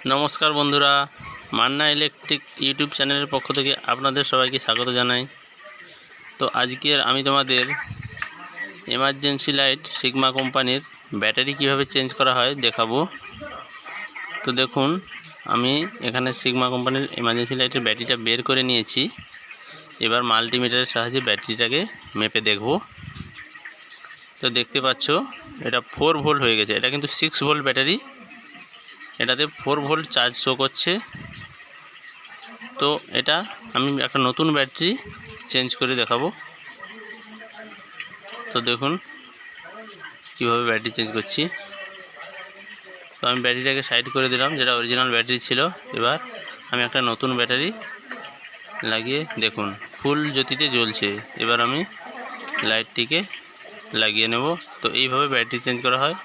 নমস্কার বন্ধুরা, Manna electric YouTube চ্যানেলের পক্ষ থেকে আপনাদের সবাইকে স্বাগত জানাই। তো আজকের আমি তোমাদের এমার্জেন্সি লাইট সিগমা কোম্পানির ব্যাটারি কিভাবে চেঞ্জ করা হয় দেখাবো। তো দেখুন, আমি এখানে সিগমা কোম্পানির এমার্জেন্সি লাইটের ব্যাটারিটা বের করে নিয়েছি। এবার মাল্টিমিটারের সাহায্যে ব্যাটারিটাকে মেপে দেখব। তো দেখতে পাচ্ছ এটা 4 ভোল্ট হয়ে গেছে। এটা কিন্তু 6 ভোল্ট ব্যাটারি, এটাতে 4 ভোল্ট চার্জ শো করছে। তো এটা আমি একটা নতুন ব্যাটারি চেঞ্জ করে দেখাবো। তো দেখুন কীভাবে ব্যাটারি চেঞ্জ করছি। তো আমি ব্যাটারিটাকে সাইড করে দিলাম, যেটা অরিজিনাল ব্যাটারি ছিল। এবার আমি একটা নতুন ব্যাটারি লাগিয়ে দেখুন ফুল জ্যোতিতে জ্বলছে। এবার আমি লাইটটিকে লাগিয়ে নেব। তো এইভাবে ব্যাটারি চেঞ্জ করা হয়।